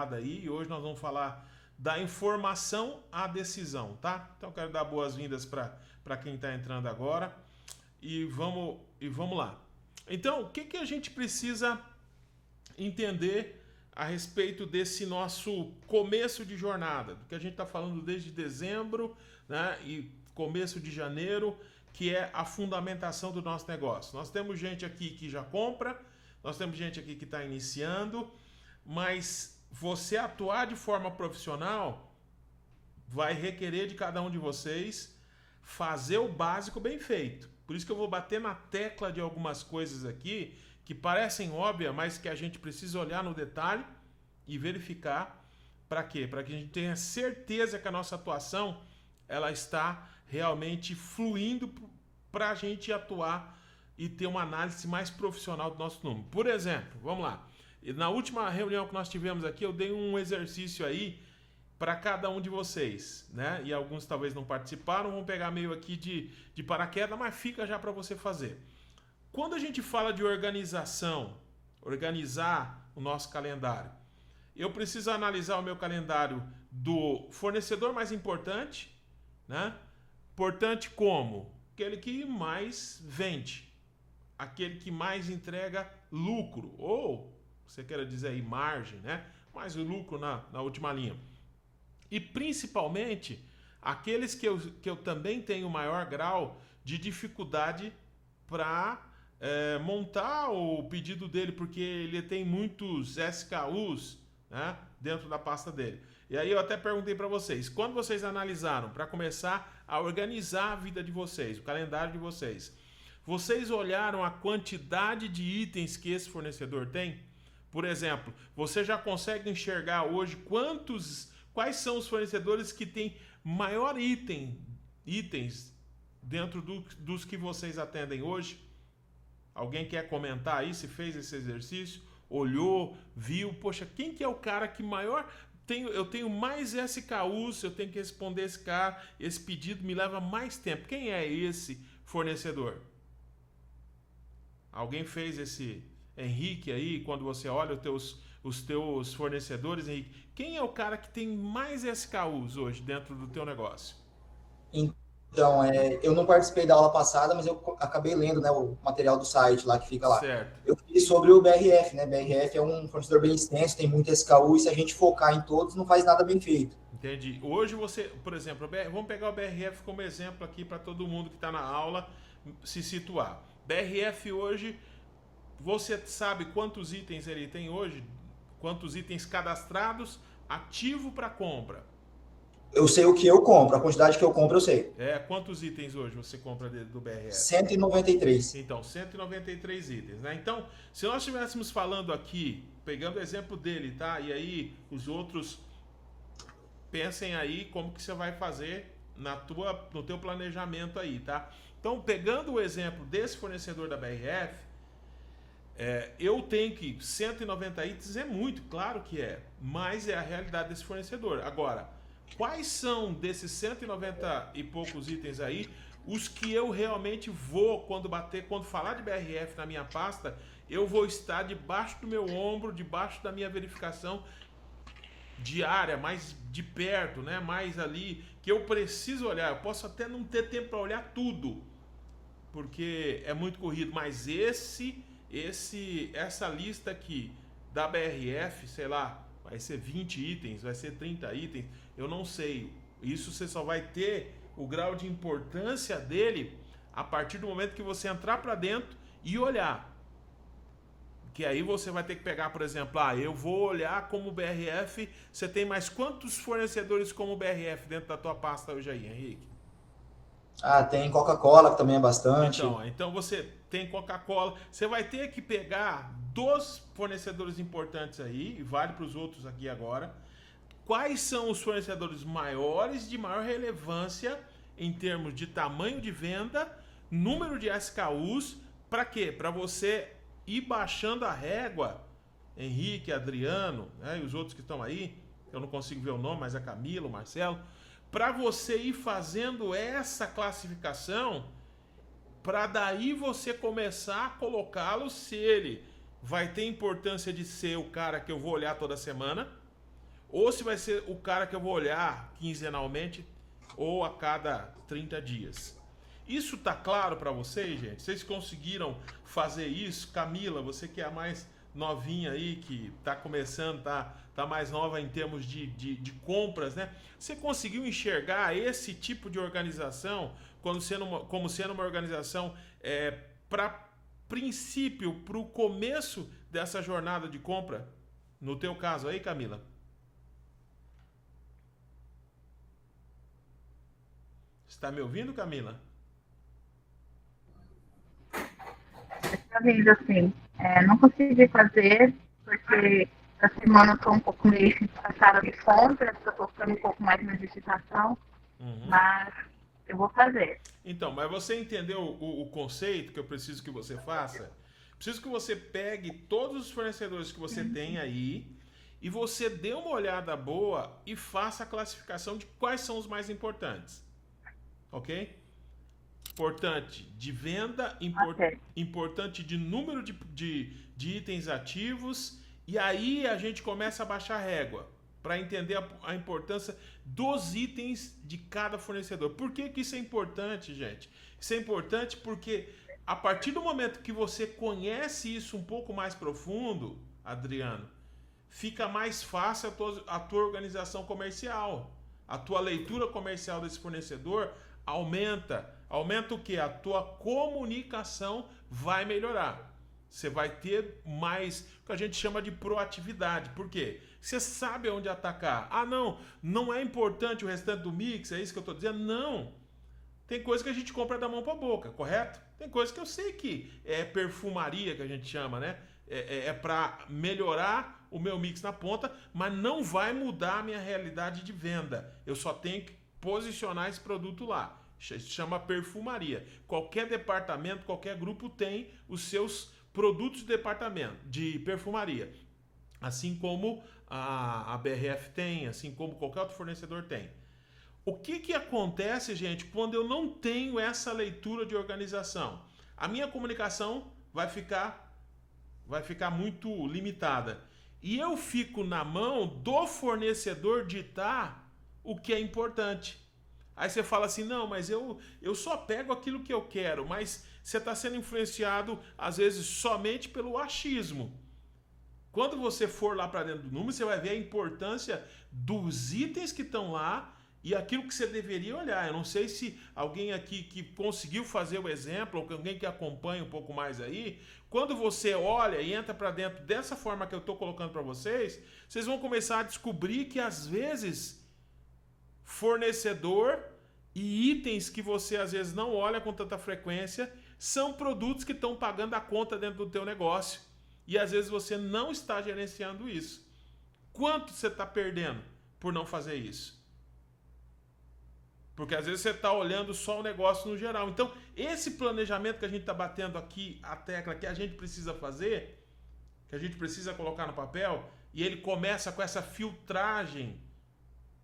jornada aí, e hoje nós vamos falar da informação à decisão, tá? Então eu quero dar boas-vindas para quem está entrando agora e vamos lá. Então, o que a gente precisa entender a respeito desse nosso começo de jornada, do que a gente está falando desde dezembro, né, e começo de janeiro, que é a fundamentação do nosso negócio. Nós temos gente aqui que já compra, nós temos gente aqui que está iniciando, mas você atuar de forma profissional vai requerer de cada um de vocês fazer o básico bem feito. Por isso que eu vou bater na tecla de algumas coisas aqui que parecem óbvias, mas que a gente precisa olhar no detalhe e verificar. Para quê? Para que a gente tenha certeza que a nossa atuação ela está realmente fluindo para a gente atuar e ter uma análise mais profissional do nosso número. Por exemplo, vamos lá. Na última reunião que nós tivemos aqui, eu dei um exercício aí para cada um de vocês, né? E alguns talvez não participaram, vão pegar meio aqui de paraquedas, mas fica já para você fazer. Quando a gente fala de organização, organizar o nosso calendário, eu preciso analisar o meu calendário do fornecedor mais importante, né? Importante como? Aquele que mais vende, aquele que mais entrega lucro, ou você quer dizer aí margem, né? Mais o lucro na última linha. E principalmente aqueles que eu também tenho maior grau de dificuldade para montar o pedido dele, porque ele tem muitos SKUs, né, dentro da pasta dele. E aí eu até perguntei para vocês, quando vocês analisaram para começar a organizar a vida de vocês, o calendário de vocês, vocês olharam a quantidade de itens que esse fornecedor tem? Por exemplo, você já consegue enxergar hoje quais são os fornecedores que têm maior itens dentro dos que vocês atendem hoje? Alguém quer comentar aí se fez esse exercício? Olhou, viu? Poxa, quem que é o cara que maior... Eu tenho mais SKUs, eu tenho que responder esse pedido me leva mais tempo. Quem é esse fornecedor? Alguém fez esse... Henrique aí, quando você olha os teus fornecedores, Henrique, quem é o cara que tem mais SKUs hoje dentro do teu negócio? Então, eu não participei da aula passada, mas eu acabei lendo, né, o material do site lá que fica lá. Certo. Eu fiz sobre o BRF, né? BRF é um fornecedor bem extenso, tem muito SKU, e se a gente focar em todos, não faz nada bem feito. Entendi. Hoje você, por exemplo, vamos pegar o BRF como exemplo aqui para todo mundo que está na aula se situar. BRF hoje, você sabe quantos itens ele tem hoje? Quantos itens cadastrados, ativo para compra? Eu sei o que eu compro, a quantidade que eu compro eu sei. Quantos itens hoje você compra do BRF? 193. Então, 193 itens, né? Então, se nós estivéssemos falando aqui, pegando o exemplo dele, tá? E aí, os outros, pensem aí como que você vai fazer no teu planejamento aí, tá? Então, pegando o exemplo desse fornecedor da BRF, eu tenho que 190 itens é muito, claro que é, mas é a realidade desse fornecedor. Agora, quais são desses 190 e poucos itens aí, os que eu realmente vou, quando falar de BRF na minha pasta, eu vou estar debaixo do meu ombro, debaixo da minha verificação diária, mais de perto, né? Mais ali, que eu preciso olhar. Eu posso até não ter tempo para olhar tudo, porque é muito corrido, mas essa lista aqui da BRF, sei lá, vai ser 20 itens, vai ser 30 itens, eu não sei. Isso você só vai ter o grau de importância dele a partir do momento que você entrar para dentro e olhar. Que aí você vai ter que pegar, por exemplo, eu vou olhar como BRF, você tem mais quantos fornecedores como BRF dentro da tua pasta hoje aí, Henrique? Tem Coca-Cola, que também é bastante. Então você tem Coca-Cola. Você vai ter que pegar dos fornecedores importantes aí, e vale para os outros aqui agora. Quais são os fornecedores maiores, de maior relevância em termos de tamanho de venda, número de SKUs, para quê? Para você ir baixando a régua, Henrique, Adriano, né, e os outros que estão aí, eu não consigo ver o nome, mas a Camila, o Marcelo, para você ir fazendo essa classificação, para daí você começar a colocá-lo, se ele vai ter importância de ser o cara que eu vou olhar toda semana, ou se vai ser o cara que eu vou olhar quinzenalmente ou a cada 30 dias. Isso tá claro para vocês, gente? Vocês conseguiram fazer isso? Camila, você que é a mais novinha aí, que tá começando, tá mais nova em termos de compras, né? Você conseguiu enxergar esse tipo de organização como sendo uma organização para princípio, para o começo dessa jornada de compra? No teu caso aí, Camila? Está me ouvindo, Camila? Dessa vez, assim, não consegui fazer, porque essa semana eu estou um pouco meio passada de compras, estou focando um pouco mais na digitação, mas eu vou fazer. Então, mas você entendeu o conceito que eu preciso que você faça? Preciso que você pegue todos os fornecedores que você tem aí e você dê uma olhada boa e faça a classificação de quais são os mais importantes. Ok? Importante de venda, importante de número de itens ativos, e aí a gente começa a baixar a régua para entender a importância dos itens de cada fornecedor. Por que que isso é importante, gente? Isso é importante porque a partir do momento que você conhece isso um pouco mais profundo, Adriano, fica mais fácil a tua organização comercial. A tua leitura comercial desse fornecedor aumenta. Aumenta o quê? A tua comunicação vai melhorar. Você vai ter mais o que a gente chama de proatividade. Por quê? Você sabe onde atacar. Ah, não é importante o restante do mix, é isso que eu estou dizendo? Não. Tem coisa que a gente compra da mão para a boca, correto? Tem coisa que eu sei que é perfumaria, que a gente chama, né? É para melhorar o meu mix na ponta, mas não vai mudar a minha realidade de venda. Eu só tenho que posicionar esse produto lá. Chama perfumaria. Qualquer departamento, qualquer grupo tem os seus produtos de departamento, de perfumaria. Assim como a BRF tem, assim como qualquer outro fornecedor tem. O que acontece, gente, quando eu não tenho essa leitura de organização? A minha comunicação vai ficar muito limitada. E eu fico na mão do fornecedor ditar o que é importante. Aí você fala assim, não, mas eu só pego aquilo que eu quero, mas você está sendo influenciado, às vezes, somente pelo achismo. Quando você for lá para dentro do número, você vai ver a importância dos itens que estão lá e aquilo que você deveria olhar. Eu não sei se alguém aqui que conseguiu fazer o exemplo, ou alguém que acompanha um pouco mais aí, quando você olha e entra para dentro dessa forma que eu estou colocando para vocês, vocês vão começar a descobrir que às vezes fornecedor e itens que você às vezes não olha com tanta frequência são produtos que estão pagando a conta dentro do teu negócio. E às vezes você não está gerenciando isso. Quanto você está perdendo por não fazer isso? Porque às vezes você está olhando só o negócio no geral. Então, esse planejamento que a gente está batendo aqui, a tecla que a gente precisa fazer, que a gente precisa colocar no papel, e ele começa com essa filtragem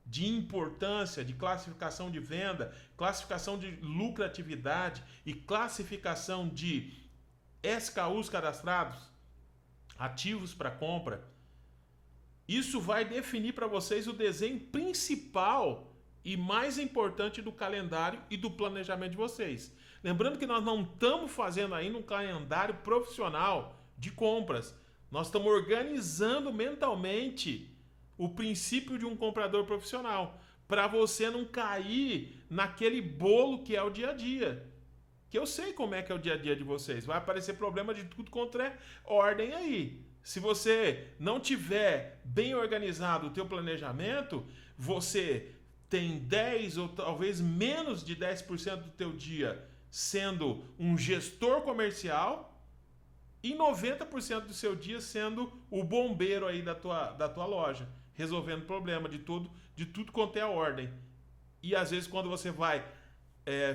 de importância, de classificação de venda, classificação de lucratividade e classificação de SKUs cadastrados, ativos para compra. Isso vai definir para vocês o desenho principal e mais importante do calendário e do planejamento de vocês. Lembrando que nós não estamos fazendo ainda um calendário profissional de compras. Nós estamos organizando mentalmente o princípio de um comprador profissional, para você não cair naquele bolo que é o dia a dia. Que eu sei como é que é o dia a dia de vocês. Vai aparecer problema de tudo contra ordem aí. Se você não tiver bem organizado o teu planejamento, você tem 10 ou talvez menos de 10% do teu dia sendo um gestor comercial e 90% do seu dia sendo o bombeiro aí da tua loja, resolvendo problema de tudo quanto é a ordem. E às vezes quando você vai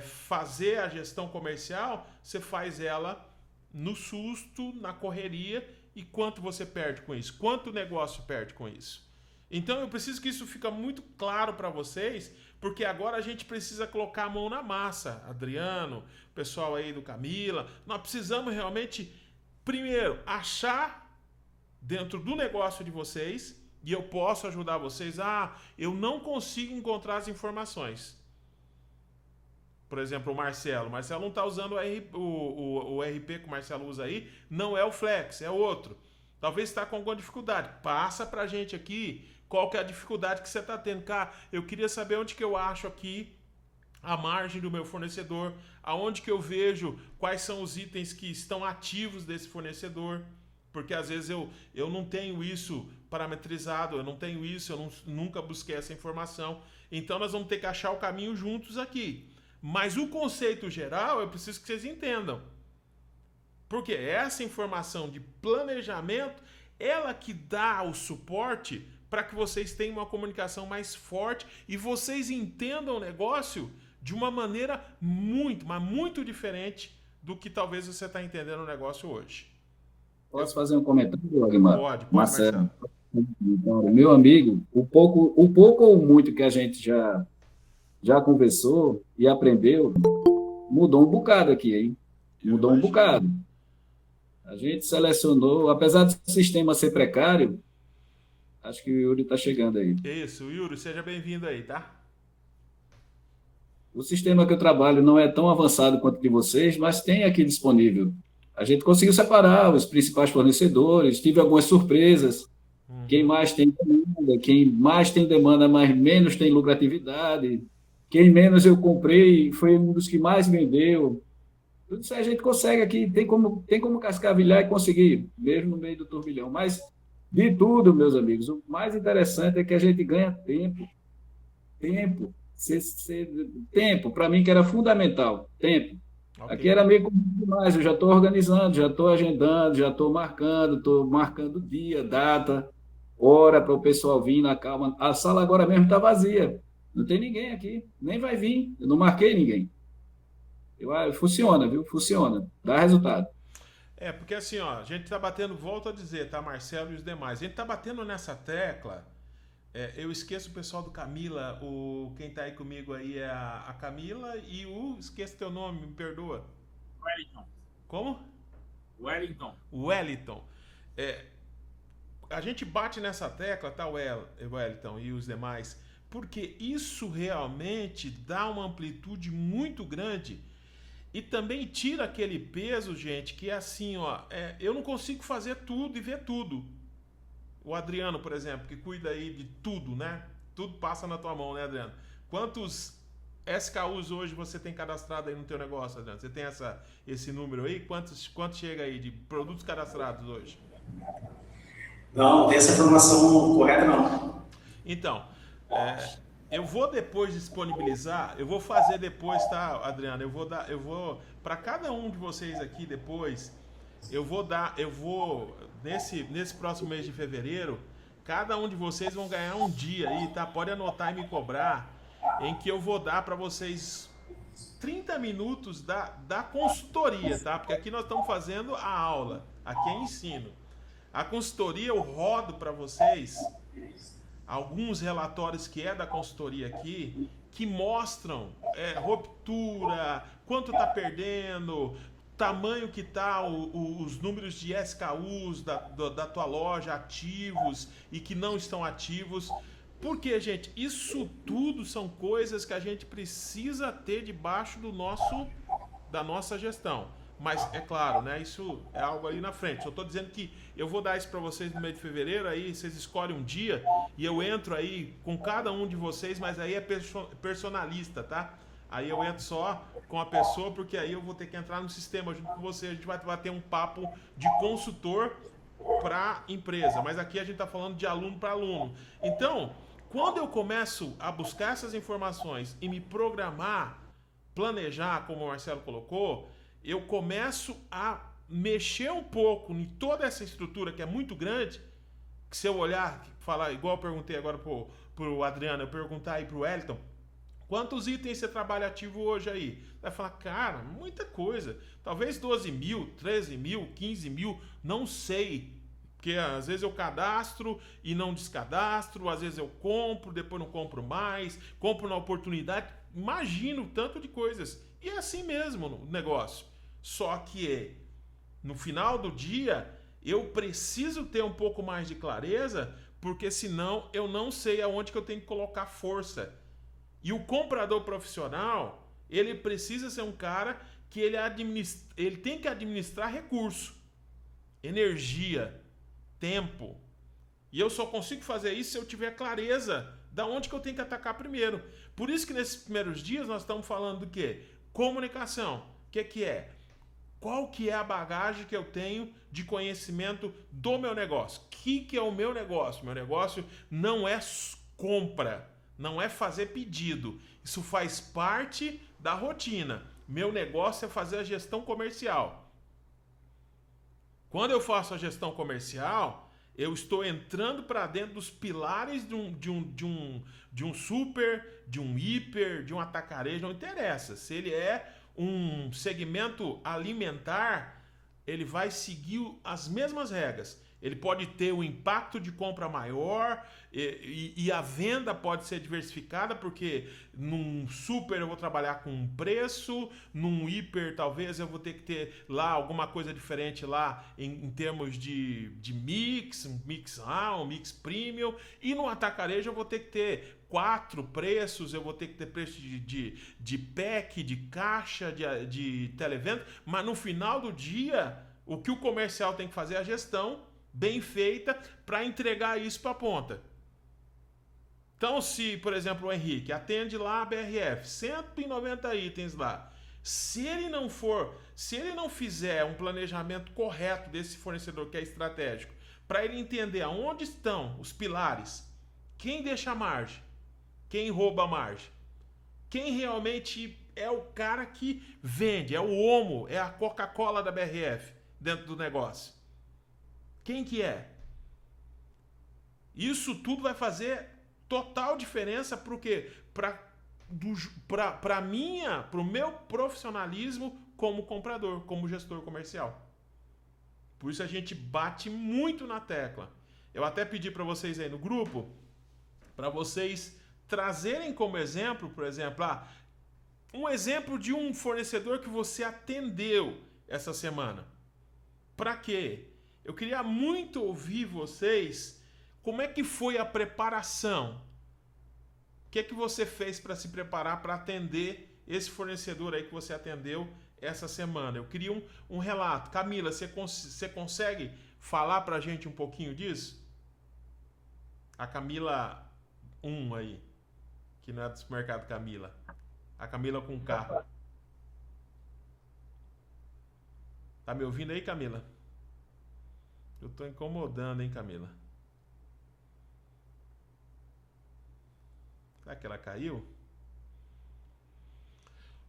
fazer a gestão comercial, você faz ela no susto, na correria, e quanto você perde com isso? Quanto o negócio perde com isso? Então eu preciso que isso fique muito claro para vocês, porque agora a gente precisa colocar a mão na massa. Adriano, pessoal aí do Camila, nós precisamos realmente, primeiro, achar dentro do negócio de vocês e eu posso ajudar vocês. Eu não consigo encontrar as informações. Por exemplo, o Marcelo não está usando o RP que o Marcelo usa aí, não é o Flex, é outro. Talvez está com alguma dificuldade. Passa para a gente aqui qual que é a dificuldade que você está tendo. Cara, eu queria saber onde que eu acho aqui a margem do meu fornecedor, aonde que eu vejo quais são os itens que estão ativos desse fornecedor, porque às vezes eu não tenho isso parametrizado, eu não tenho isso, nunca busquei essa informação. Então nós vamos ter que achar o caminho juntos aqui. Mas o conceito geral eu preciso que vocês entendam. Porque essa informação de planejamento, ela que dá o suporte para que vocês tenham uma comunicação mais forte e vocês entendam o negócio de uma maneira muito, mas muito diferente do que talvez você está entendendo o negócio hoje. Posso fazer um comentário, Aguimar? Pode, Marcelo. Meu amigo, o pouco ou muito que a gente já conversou e aprendeu, mudou um bocado aqui, hein? Mudou um bocado. A gente selecionou, apesar do sistema ser precário, acho que o Yuri está chegando aí. Isso, Yuri, seja bem-vindo aí, tá? O sistema que eu trabalho não é tão avançado quanto o de vocês, mas tem aqui disponível. A gente conseguiu separar os principais fornecedores, tive algumas surpresas. Quem mais tem demanda, mas menos tem lucratividade. Quem menos eu comprei foi um dos que mais vendeu. Tudo isso a gente consegue aqui, tem como cascavilhar e conseguir, mesmo no meio do turbilhão. Mas, de tudo, meus amigos, o mais interessante é que a gente ganha tempo. Tempo, para mim, que era fundamental. Tempo. Okay. Aqui era meio demais, eu já estou organizando, já estou agendando, já estou marcando dia, data, hora para o pessoal vir na calma. A sala agora mesmo está vazia. Não tem ninguém aqui, nem vai vir. Eu não marquei ninguém. Funciona, viu? Funciona. Dá resultado. Porque assim, a gente está batendo, volto a dizer, tá, Marcelo e os demais. A gente está batendo nessa tecla. Eu esqueço o pessoal do Camila. Quem está aí comigo aí é a Camila e esqueço teu nome, me perdoa. Wellington. Como? Wellington. A gente bate nessa tecla, tá, Wellington e os demais, porque isso realmente dá uma amplitude muito grande e também tira aquele peso, gente, que é assim, eu não consigo fazer tudo e ver tudo. O Adriano, por exemplo, que cuida aí de tudo, né? Tudo passa na tua mão, né, Adriano? Quantos SKUs hoje você tem cadastrado aí no teu negócio, Adriano? Você tem esse número aí? Quantos chega aí de produtos cadastrados hoje? Não tem essa informação correta, não. Então, eu vou depois disponibilizar, eu vou fazer depois, tá, Adriano? Eu vou para cada um de vocês aqui depois, nesse próximo mês de fevereiro, cada um de vocês vão ganhar um dia aí, tá? Pode anotar e me cobrar, em que eu vou dar para vocês 30 minutos da consultoria, tá? Porque aqui nós estamos fazendo a aula, aqui é ensino. A consultoria eu rodo para vocês alguns relatórios que é da consultoria aqui, que mostram ruptura, quanto está perdendo, tamanho que tá os números de SKUs da tua loja ativos e que não estão ativos. Porque, gente, isso tudo são coisas que a gente precisa ter debaixo da nossa gestão. Mas, é claro, né? Isso é algo aí na frente. Eu estou dizendo que eu vou dar isso para vocês no mês de fevereiro, aí vocês escolhem um dia e eu entro aí com cada um de vocês, mas aí é personalista, tá? Aí eu entro só com a pessoa, porque aí eu vou ter que entrar no sistema junto com você. A gente vai bater um papo de consultor para empresa. Mas aqui a gente está falando de aluno para aluno. Então, quando eu começo a buscar essas informações e me programar, planejar, como o Marcelo colocou, eu começo a mexer um pouco em toda essa estrutura que é muito grande, que se eu olhar, falar, igual eu perguntei agora pro Adriano, eu perguntar aí pro Wellington, quantos itens você trabalha ativo hoje aí? Vai falar, cara, muita coisa. Talvez 12 mil, 13 mil, 15 mil, não sei. Porque às vezes eu cadastro e não descadastro, às vezes eu compro, depois não compro mais, compro na oportunidade. Imagino tanto de coisas. E é assim mesmo o negócio. Só que no final do dia eu preciso ter um pouco mais de clareza, porque senão eu não sei aonde que eu tenho que colocar força. E o comprador profissional, ele precisa ser um cara que ele tem que administrar recurso, energia, tempo. E eu só consigo fazer isso se eu tiver clareza da onde que eu tenho que atacar primeiro. Por isso que nesses primeiros dias nós estamos falando do quê? Comunicação. O que é? Qual que é a bagagem que eu tenho de conhecimento do meu negócio? O que é o meu negócio? Meu negócio não é compra, não é fazer pedido. Isso faz parte da rotina. Meu negócio é fazer a gestão comercial. Quando eu faço a gestão comercial, eu estou entrando para dentro dos pilares de um super, de um hiper, de um atacarejo, não interessa. Se ele é um segmento alimentar, ele vai seguir as mesmas regras. Ele pode ter um impacto de compra maior e a venda pode ser diversificada, porque num super eu vou trabalhar com um preço, num hiper talvez eu vou ter que ter lá alguma coisa diferente lá em termos de mix, um mix A, um mix premium, e no atacarejo eu vou ter que ter 4 preços, eu vou ter que ter preço de pack, de caixa, de televenda, mas no final do dia, o que o comercial tem que fazer é a gestão bem feita para entregar isso para a ponta. Então, se, por exemplo, o Henrique atende lá a BRF, 190 itens lá, se ele não fizer um planejamento correto desse fornecedor que é estratégico, para ele entender aonde estão os pilares, quem deixa a margem, quem rouba a margem, quem realmente é o cara que vende, é o Omo, é a Coca-Cola da BRF dentro do negócio. Quem que é? Isso tudo vai fazer total diferença para o quê? Para o meu profissionalismo como comprador, como gestor comercial. Por isso a gente bate muito na tecla. Eu até pedi para vocês aí no grupo, para vocês trazerem como exemplo, por exemplo, um exemplo de um fornecedor que você atendeu essa semana. Para quê? Eu queria muito ouvir vocês, como é que foi a preparação? O que é que você fez para se preparar para atender esse fornecedor aí que você atendeu essa semana? Eu queria um relato. Camila, você consegue falar para a gente um pouquinho disso? A Camila 1 aí, que não é do supermercado Camila. A Camila com K. Tá me ouvindo aí, Camila? Eu tô incomodando, hein, Camila? Será que ela caiu?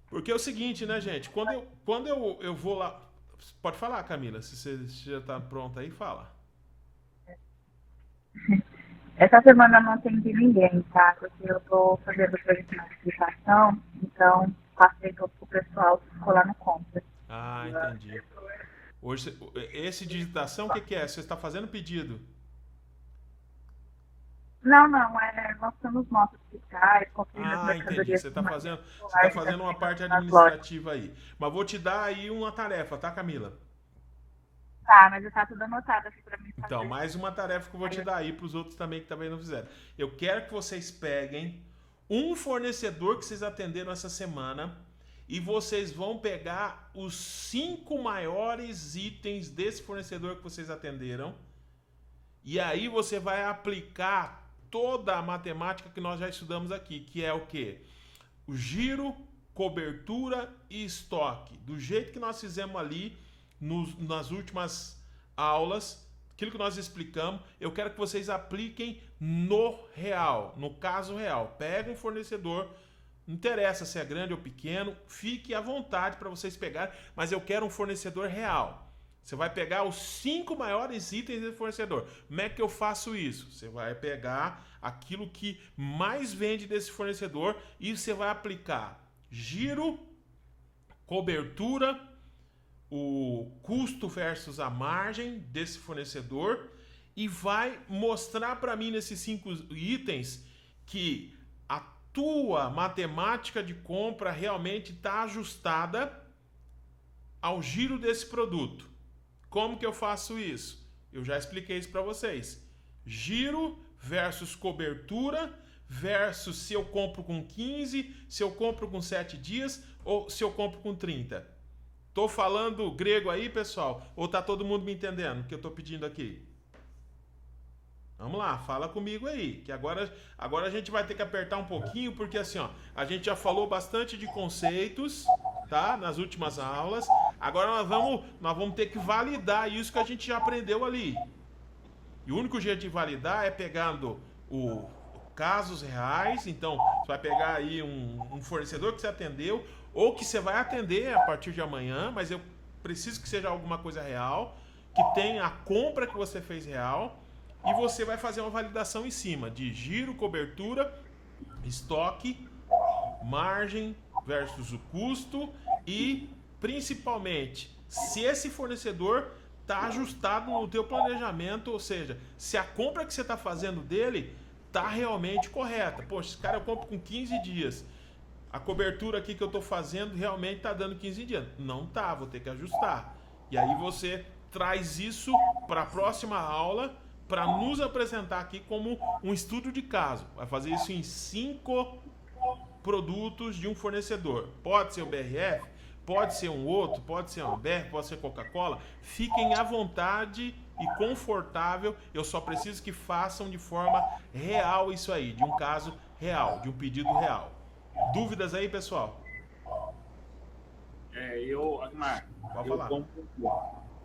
Porque é o seguinte, né, gente? Quando eu vou lá... Pode falar, Camila. Se você já tá pronta aí, fala. Essa semana eu não atendi ninguém, tá? Porque eu tô fazendo projeto de explicação, então passei todo pro pessoal que ficou lá no compra. Ah, entendi. Hoje, esse digitação, o que é? Você está fazendo pedido? Não, mostrando os nossos fiscais, conferindo as Ah, entendi. mercadorias. Você está fazendo uma parte administrativa aí. Mas vou te dar aí uma tarefa, tá, Camila? Tá, mas já tá tudo anotado aqui pra mim fazer. Então, mais uma tarefa que eu vou te dar aí para os outros também que também não fizeram. Eu quero que vocês peguem um fornecedor que vocês atenderam essa semana e vocês vão pegar os 5 maiores itens desse fornecedor que vocês atenderam. E aí você vai aplicar toda a matemática que nós já estudamos aqui, que é o quê? O giro, cobertura e estoque. Do jeito que nós fizemos ali nas últimas aulas, aquilo que nós explicamos, eu quero que vocês apliquem no real, no caso real. Pega um fornecedor, não interessa se é grande ou pequeno, fique à vontade para vocês pegarem, mas eu quero um fornecedor real. Você vai pegar os 5 maiores itens do fornecedor. Como é que eu faço isso? Você vai pegar aquilo que mais vende desse fornecedor e você vai aplicar giro, cobertura, o custo versus a margem desse fornecedor e vai mostrar para mim nesses 5 itens que a tua matemática de compra realmente está ajustada ao giro desse produto. Como que eu faço isso? Eu já expliquei isso para vocês. Giro versus cobertura versus se eu compro com 15, se eu compro com 7 dias ou se eu compro com 30. Tô falando grego aí, pessoal? Ou tá todo mundo me entendendo o que eu tô pedindo aqui? Vamos lá, fala comigo aí, que agora a gente vai ter que apertar um pouquinho, porque assim, ó, a gente já falou bastante de conceitos, tá? Nas últimas aulas. Agora nós vamos ter que validar isso que a gente já aprendeu ali. E o único jeito de validar é pegando casos reais. Então, você vai pegar aí um fornecedor que você atendeu, ou que você vai atender a partir de amanhã, mas eu preciso que seja alguma coisa real, que tenha a compra que você fez real, e você vai fazer uma validação em cima de giro, cobertura, estoque, margem versus o custo e, principalmente, se esse fornecedor está ajustado no teu planejamento, ou seja, se a compra que você está fazendo dele está realmente correta. Poxa, esse cara eu compro com 15 dias. A cobertura aqui que eu estou fazendo realmente está dando 15 dias. Não tá, vou ter que ajustar. E aí você traz isso para a próxima aula para nos apresentar aqui como um estudo de caso. Vai fazer isso em 5 produtos de um fornecedor. Pode ser o BRF, pode ser um outro, pode ser uma BR, pode ser Coca-Cola. Fiquem à vontade e confortável. Eu só preciso que façam de forma real isso aí, de um caso real, de um pedido real. Dúvidas aí, pessoal? Agmar, pode falar.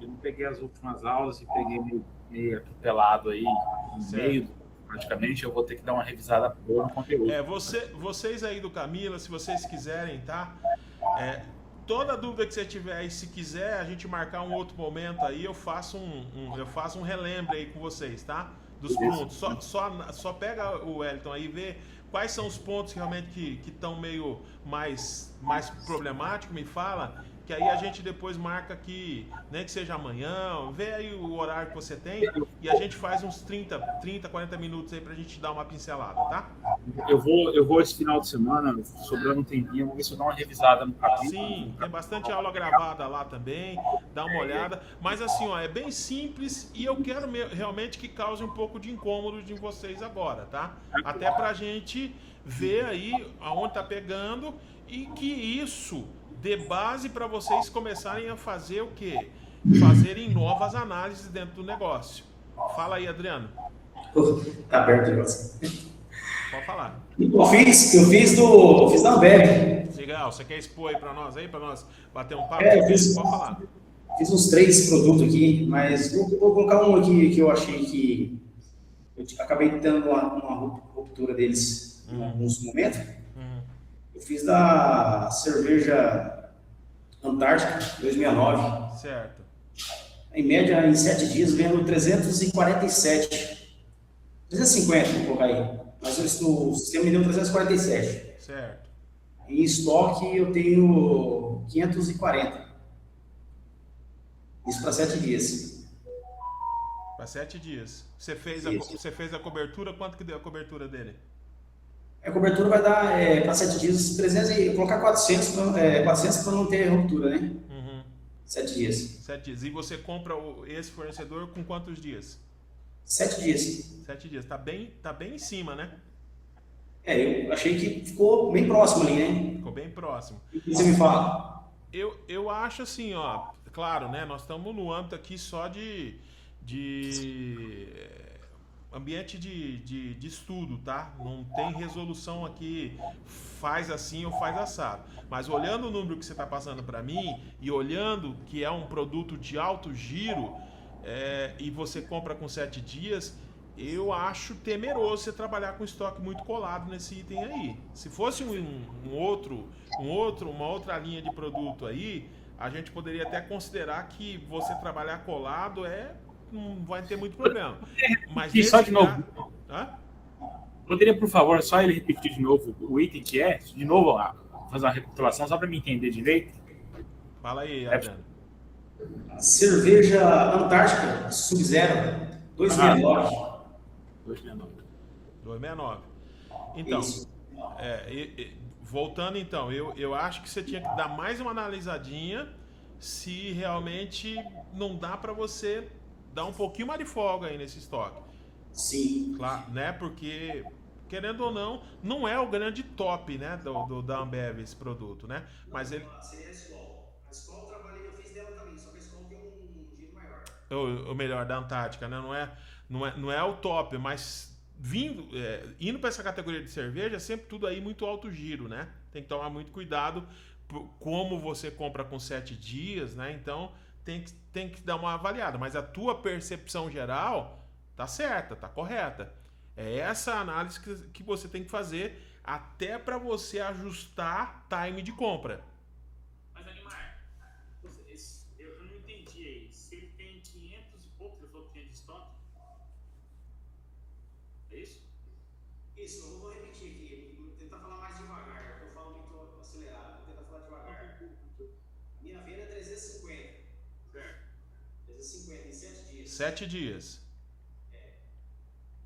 Eu não peguei as últimas aulas e peguei meio atropelado aí, no meio, praticamente. Eu vou ter que dar uma revisada boa no conteúdo. Vocês aí do Camila, se vocês quiserem, tá? Toda dúvida que você tiver aí, se quiser a gente marcar um outro momento aí, eu faço um relembre aí com vocês, tá? Dos pontos. Só pega o Wellington aí e vê quais são os pontos realmente que estão meio mais problemáticos, me fala, que aí a gente depois marca aqui, nem que seja amanhã, vê aí o horário que você tem e a gente faz uns 30, 40 minutos aí pra gente dar uma pincelada, tá? Eu vou esse final de semana, sobrando um tempinho, vou ver se eu dou uma revisada no capítulo. Sim, tem bastante aula gravada lá também, dá uma olhada. Mas assim, ó, é bem simples e eu quero realmente que cause um pouco de incômodo de vocês agora, tá? Até pra gente ver aí aonde tá pegando e que isso dê base para vocês começarem a fazer o quê? Fazerem novas análises dentro do negócio. Fala aí, Adriano. Tá aberto o negócio. Pode falar. Eu fiz da Ambev. Legal, você quer expor aí para nós bater um papo? Pode falar. Fiz uns 3 produtos aqui, mas vou colocar um aqui que eu achei que eu acabei tendo uma ruptura deles em alguns momentos. Eu fiz da cerveja Antártica 269. Certo. Em média, em 7 dias, vendo 347. 350, vou colocar aí. Mas o sistema me deu 347. Certo. Em estoque, eu tenho 540. Isso para 7 dias. Para 7 dias. Você fez a cobertura, quanto que deu a cobertura dele? A cobertura vai dar, para 7 dias, 300 e colocar 400 para não ter ruptura, né? 7 dias. 7 dias. E você compra esse fornecedor com quantos dias? 7 dias. 7 dias. Tá bem em cima, né? Eu achei que ficou bem próximo ali, né? Ficou bem próximo. O que você me fala? Eu acho assim, ó, claro, né? Nós estamos no âmbito aqui só de ambiente de estudo, tá? Não tem resolução aqui, faz assim ou faz assado. Mas olhando o número que você está passando para mim e olhando que é um produto de alto giro e você compra com 7 dias, eu acho temeroso você trabalhar com estoque muito colado nesse item aí. Se fosse uma outra linha de produto aí, a gente poderia até considerar que você trabalhar colado não vai ter muito problema. Mas só de novo. Hã? Poderia, por favor, só ele repetir de novo o item que é? De novo, fazer uma recapitulação só para me entender direito? Fala aí, Adriano. Cerveja Antártica Sub-Zero 269. 269. Então, voltando então, eu acho que você tinha que dar mais uma analisadinha se realmente não dá para você dar um pouquinho mais de folga aí nesse estoque. Sim. Claro, né? Porque, querendo ou não, não é o grande top, né? Da Ambev esse produto, né? Não, Mas ele. seria a Skol. A Skol eu trabalhei, eu fiz dela também, só que a Skol tem um giro maior. O melhor da Antártica, né? Não é o top, mas indo para essa categoria de cerveja, sempre tudo aí muito alto giro, né? Tem que tomar muito cuidado como você compra com 7 dias, né? Então tem que dar uma avaliada. Mas a tua percepção geral tá certa, tá correta. É essa análise que você tem que fazer até para você ajustar time de compra. Mas, Animar, eu não entendi aí. Se ele tem 500 e poucos, ele falou que tinha de estoque? É isso? Isso, eu vou repetir aqui, vou tentar falar mais devagar, porque eu falo muito acelerado, vou tentar falar devagar. Minha venda é 350. Certo. 350 em 7 dias. 7 dias.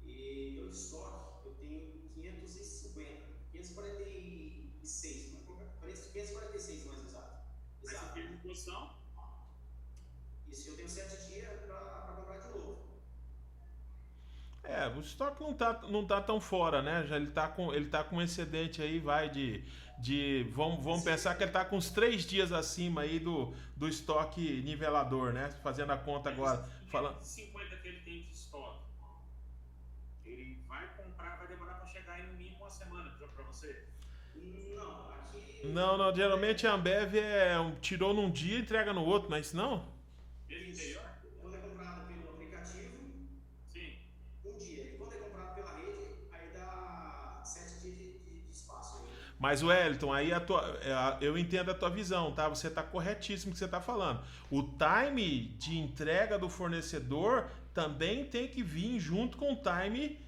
E eu de estoque, eu tenho 550. 546, 546 mais exato. Mas você tem posição? Isso, eu tenho 7 dias para comprar de novo. O estoque não tá tão fora, né? Já ele tá com um excedente aí, vai vamos pensar que ele tá com uns 3 dias acima aí do estoque nivelador, né? Fazendo a conta agora. Falando. 50 que ele tem de estoque. Ele vai comprar, vai demorar para chegar aí no mínimo uma semana para você? Não, aqui. Não, geralmente a Ambev tirou num dia e entrega no outro, não é isso não? Mesmo interior? Quando é comprado pelo aplicativo, Sim. um dia. E quando é comprado pela rede, aí dá 7 dias de espaço. Aí. Mas, Wellington, aí eu entendo a tua visão, tá? Você tá corretíssimo no que você tá falando. O time de entrega do fornecedor também tem que vir junto com o time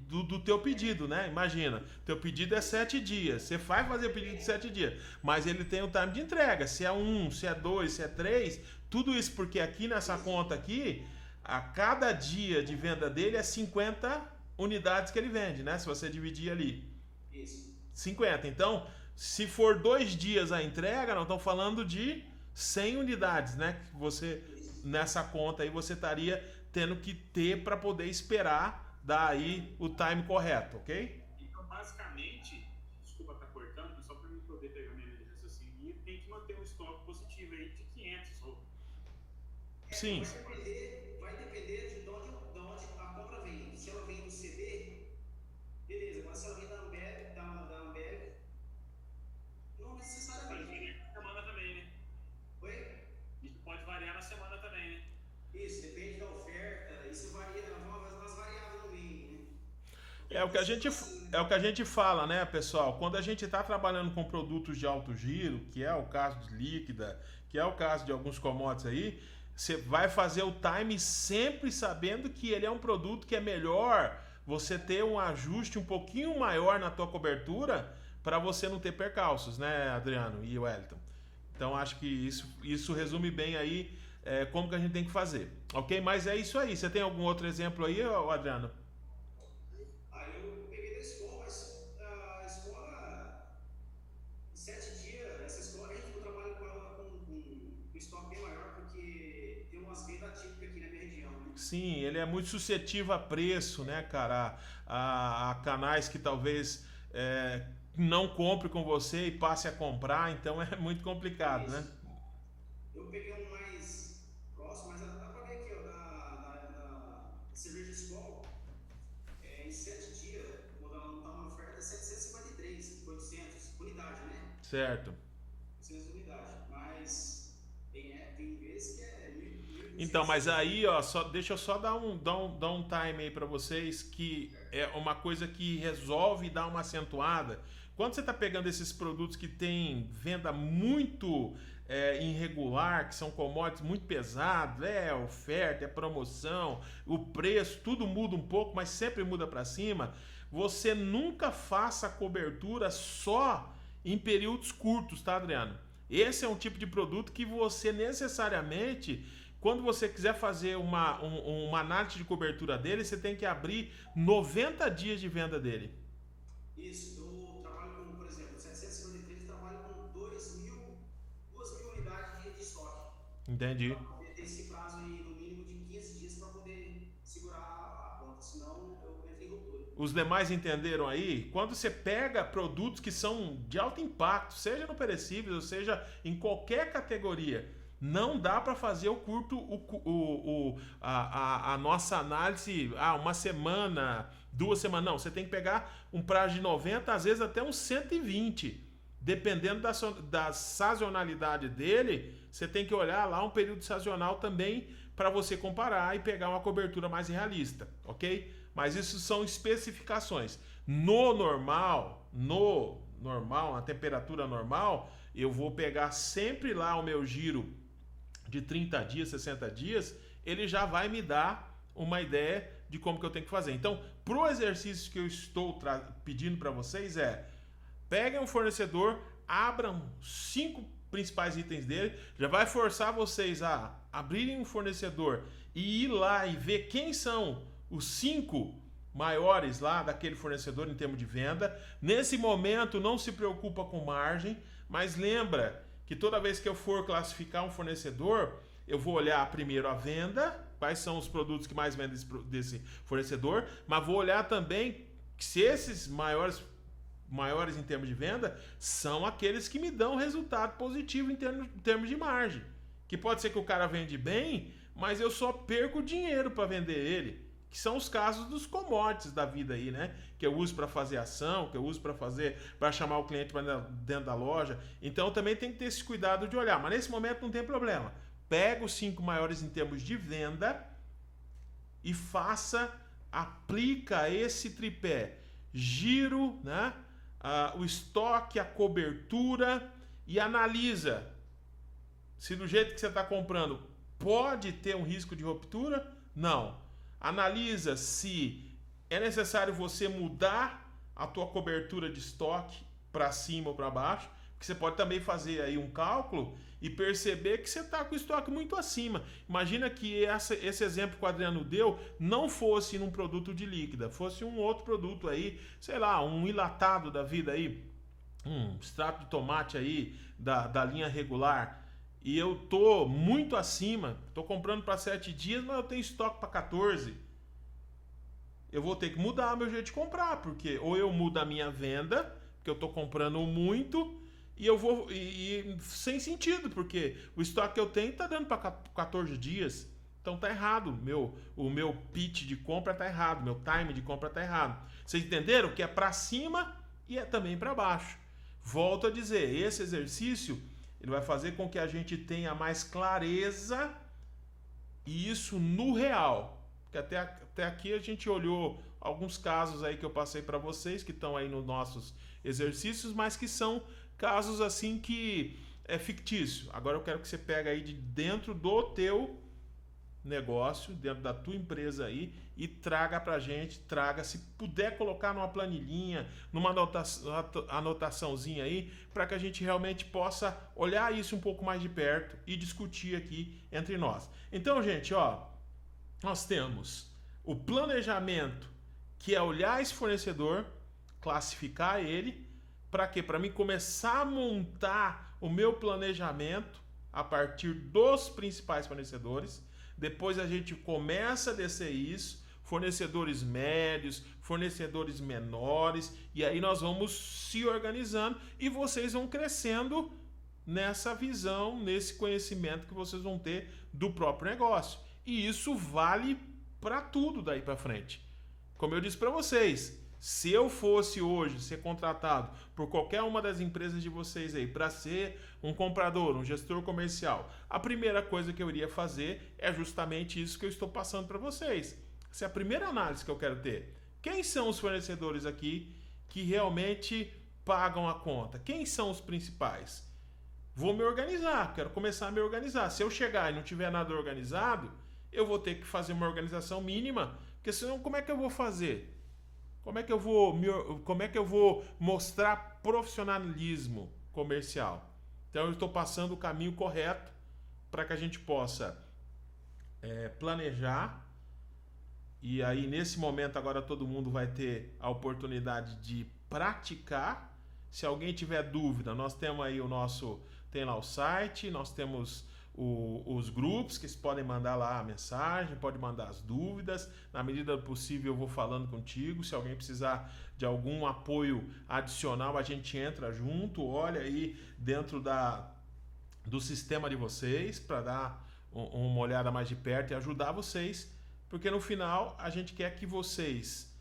do teu pedido, né? Imagina, teu pedido é 7 dias. Você vai fazer o pedido de 7 dias, mas ele tem o time de entrega. Se é 1, se é 2, se é 3, tudo isso porque aqui nessa conta aqui, a cada dia de venda dele é 50 unidades que ele vende, né? Se você dividir ali. Isso. 50. Então, se for 2 dias a entrega, nós estamos falando de 100 unidades, né? Que você, nessa conta aí, você estaria tendo que ter para poder esperar dar aí o time correto, ok? Então, basicamente, desculpa estar cortando, mas só para eu poder pegar minha linha de raciocínio, tem que manter um estoque positivo aí de 500 ou... Sim. Vai depender de onde a compra vem. Se ela vem do CD, beleza. Mas se ela vem da Ambev, não necessariamente. Pode variar na semana também, né? Oi? Isso pode variar na semana também, né? Isso, depende da oferta. Isso varia, umas variáveis no meio, né? É o que a gente fala, né, pessoal? Quando a gente está trabalhando com produtos de alto giro, que é o caso de líquida, que é o caso de alguns commodities aí, você vai fazer o time sempre sabendo que ele é um produto que é melhor você ter um ajuste um pouquinho maior na tua cobertura para você não ter percalços, né, Adriano e Wellington? Então acho que isso resume bem aí como que a gente tem que fazer, ok? Mas é isso aí. Você tem algum outro exemplo aí, Adriano? Eu peguei da escola, mas a escola, em 7 dias, essa escola a gente não trabalha com ela com estoque bem maior, porque tem umas vendas típicas aqui na minha região, né? Sim, ele é muito suscetível a preço, né, cara? A canais que talvez não compre com você e passe a comprar, então é muito complicado, Isso. né? Eu peguei um mais próximo, mas dá pra ver aqui, ó, da cerveja Skol, em 7 dias, quando ela não tá na oferta, é 753, 800 unidade, né? Certo. 800 unidades, mas tem vezes que é 1.000. Então, mas aí, ó, deixa eu só dar um time aí pra vocês, que é uma coisa que resolve e dá uma acentuada. Quando você tá pegando esses produtos que tem venda muito irregular, que são commodities muito pesados, oferta, é promoção, o preço, tudo muda um pouco, mas sempre muda para cima. Você nunca faça a cobertura só em períodos curtos, tá, Adriano? Esse é um tipo de produto que você necessariamente, quando você quiser fazer uma análise de cobertura dele, você tem que abrir 90 dias de venda dele. Isso, eu trabalho com, por exemplo, 753, trabalho com 2.000 unidades de estoque. Entendi. Tem esse prazo aí, no mínimo, de 15 dias para poder segurar a conta. Os demais entenderam aí? Quando você pega produtos que são de alto impacto, seja no perecíveis, ou seja em qualquer categoria, não dá para fazer a nossa análise uma semana, 2 semanas. Não, você tem que pegar um prazo de 90, às vezes até uns 120. Dependendo da sazonalidade dele, você tem que olhar lá um período sazonal também para você comparar e pegar uma cobertura mais realista, ok? Mas isso são especificações. No normal, na temperatura normal, eu vou pegar sempre lá o meu giro de 30 dias, 60 dias, ele já vai me dar uma ideia de como que eu tenho que fazer. Então, pro exercício que eu estou pedindo para vocês peguem um fornecedor, abram 5 principais itens dele, já vai forçar vocês a abrirem um fornecedor e ir lá e ver quem são os 5 maiores lá daquele fornecedor em termos de venda. Nesse momento não se preocupa com margem, mas lembra que toda vez que eu for classificar um fornecedor, eu vou olhar primeiro a venda, quais são os produtos que mais vendem desse fornecedor, mas vou olhar também se esses maiores em termos de venda são aqueles que me dão resultado positivo em termos de margem. Que pode ser que o cara vende bem, mas eu só perco dinheiro para vender ele. Que são os casos dos commodities da vida aí, né? Que eu uso para fazer ação, que eu uso para chamar o cliente para dentro da loja. Então também tem que ter esse cuidado de olhar. Mas nesse momento não tem problema. Pega os 5 maiores em termos de venda e aplica esse tripé. Giro, né? O estoque, a cobertura e analisa se do jeito que você está comprando pode ter um risco de ruptura. Não. Analisa se é necessário você mudar a tua cobertura de estoque para cima ou para baixo, porque você pode também fazer aí um cálculo e perceber que você está com o estoque muito acima. Imagina que esse exemplo que o Adriano deu não fosse num produto de líquida, fosse um outro produto aí, sei lá, um enlatado da vida aí, um extrato de tomate aí da linha regular, e eu tô muito acima, tô comprando para 7 dias, mas eu tenho estoque para 14. Eu vou ter que mudar meu jeito de comprar, porque ou eu mudo a minha venda, porque eu tô comprando muito, e eu vou sem sentido, porque o estoque que eu tenho tá dando para 14 dias. Então tá errado, o meu pitch de compra tá errado, meu time de compra tá errado. Vocês entenderam que é para cima e é também para baixo. Volto a dizer, esse exercício ele vai fazer com que a gente tenha mais clareza, e isso no real. Porque até aqui a gente olhou alguns casos aí que eu passei para vocês, que estão aí nos nossos exercícios, mas que são casos assim que é fictício. Agora eu quero que você pegue aí de dentro do teu negócio, dentro da tua empresa aí, e traga pra gente, se puder colocar numa planilhinha, numa anotaçãozinha aí, para que a gente realmente possa olhar isso um pouco mais de perto e discutir aqui entre nós. Então, gente, nós temos o planejamento, que é olhar esse fornecedor, classificar ele, para quê? Para mim começar a montar o meu planejamento a partir dos principais fornecedores. Depois a gente começa a descer isso, fornecedores médios, fornecedores menores, e aí nós vamos se organizando e vocês vão crescendo nessa visão, nesse conhecimento que vocês vão ter do próprio negócio. E isso vale para tudo daí para frente. Como eu disse para vocês, se eu fosse hoje ser contratado por qualquer uma das empresas de vocês aí para ser um comprador, um gestor comercial, a primeira coisa que eu iria fazer é justamente isso que eu estou passando para vocês. Essa é a primeira análise que eu quero ter. Quem são os fornecedores aqui que realmente pagam a conta? Quem são os principais? Vou me organizar, quero começar a me organizar. Se eu chegar e não tiver nada organizado, eu vou ter que fazer uma organização mínima, porque senão como é que eu vou fazer? Como é que eu vou mostrar profissionalismo comercial? Então eu estou passando o caminho correto para que a gente possa planejar. E aí nesse momento agora todo mundo vai ter a oportunidade de praticar. Se alguém tiver dúvida, nós temos aí tem lá o site, nós temos os grupos, que vocês podem mandar lá a mensagem, pode mandar as dúvidas. Na medida do possível eu vou falando contigo. Se alguém precisar de algum apoio adicional, a gente entra junto, olha aí dentro do sistema de vocês para dar uma olhada mais de perto e ajudar vocês, porque no final a gente quer que vocês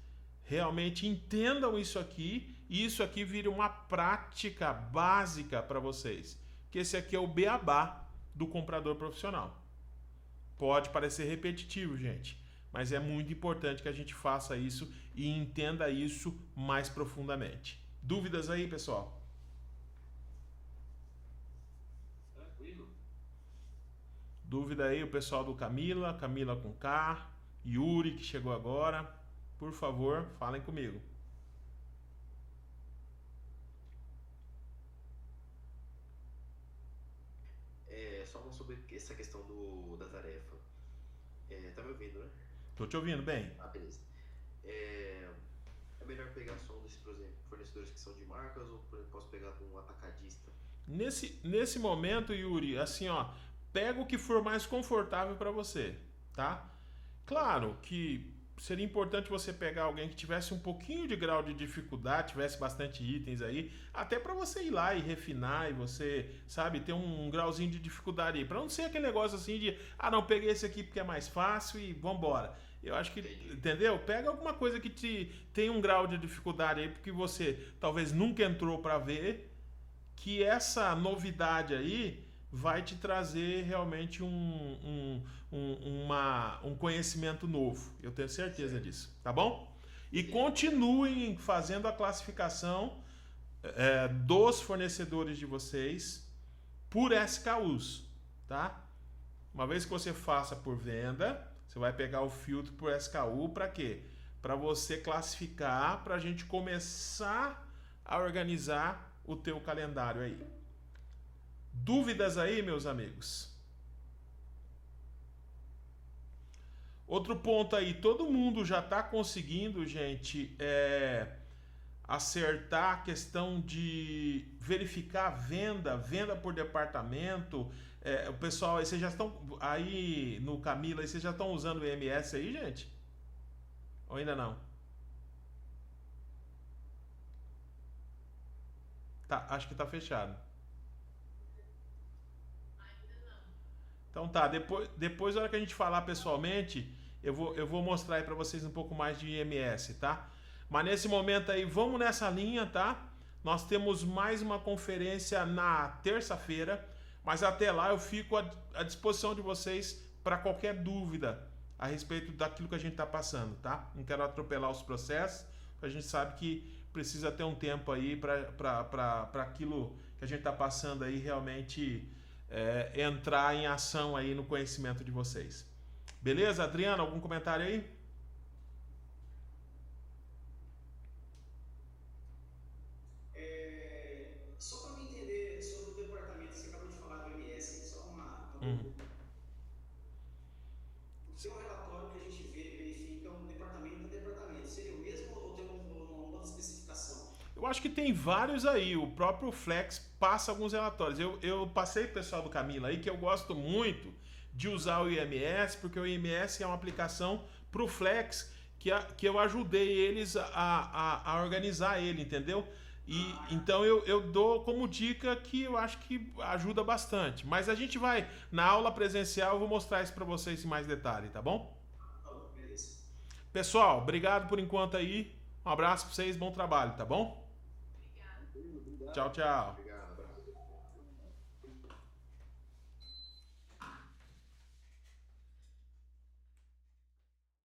realmente entendam isso aqui e isso aqui vire uma prática básica para vocês, que esse aqui é o beabá do comprador profissional. Pode parecer repetitivo, gente, mas é muito importante que a gente faça isso e entenda isso mais profundamente. Dúvidas aí, pessoal? Tranquilo. Dúvida aí, o pessoal do Camila com K, Yuri, que chegou agora. Por favor, falem comigo. Só sobre essa questão da tarefa. Tá me ouvindo, né? Tô te ouvindo bem. Ah, beleza. É melhor pegar só desses, por exemplo, fornecedores que são de marcas ou por exemplo, posso pegar de um atacadista? Nesse momento, Yuri, assim, ó, pega o que for mais confortável para você, tá? Claro que seria importante você pegar alguém que tivesse um pouquinho de grau de dificuldade, tivesse bastante itens aí, até para você ir lá e refinar e você, sabe, ter um grauzinho de dificuldade aí, para não ser aquele negócio assim de, não, peguei esse aqui porque é mais fácil e vambora. Eu acho que, entendeu? Pega alguma coisa que tem um grau de dificuldade aí, porque você talvez nunca entrou para ver que essa novidade aí vai te trazer realmente um conhecimento novo. Eu tenho certeza disso, tá bom? E continuem fazendo a classificação dos fornecedores de vocês por SKUs, tá? Uma vez que você faça por venda, você vai pegar o filtro por SKU para quê? Para você classificar, para a gente começar a organizar o teu calendário aí. Dúvidas aí, meus amigos? Outro ponto aí, todo mundo já está conseguindo, gente, acertar a questão de verificar a venda por departamento. O pessoal, vocês já estão aí no Camila, vocês já estão usando o IMS aí, gente? Ou ainda não? Tá, acho que tá fechado. Então tá, depois na hora que a gente falar pessoalmente, eu vou mostrar aí pra vocês um pouco mais de IMS, tá? Mas nesse momento aí, vamos nessa linha, tá? Nós temos mais uma conferência na terça-feira, mas até lá eu fico à disposição de vocês para qualquer dúvida a respeito daquilo que a gente tá passando, tá? Não quero atropelar os processos, a gente sabe que precisa ter um tempo aí para aquilo que a gente tá passando aí realmente entrar em ação aí no conhecimento de vocês. Beleza, Adriano? Algum comentário aí? Só para me entender sobre o departamento, você acabou de falar do MS, só uma... Tem um relatório que a gente verifica um departamento a departamento. Seria o mesmo ou tem uma outra especificação? Eu acho que tem vários aí. O próprio Flex passa alguns relatórios. Eu passei pro pessoal do Camila aí que eu gosto muito de usar o IMS, porque o IMS é uma aplicação pro Flex que eu ajudei eles a organizar ele, entendeu? E então eu dou como dica que eu acho que ajuda bastante. Mas a gente vai, na aula presencial, eu vou mostrar isso para vocês em mais detalhe, tá bom? Beleza. Pessoal, obrigado por enquanto aí. Um abraço para vocês, bom trabalho, tá bom? Obrigado. Tchau, tchau. Obrigado.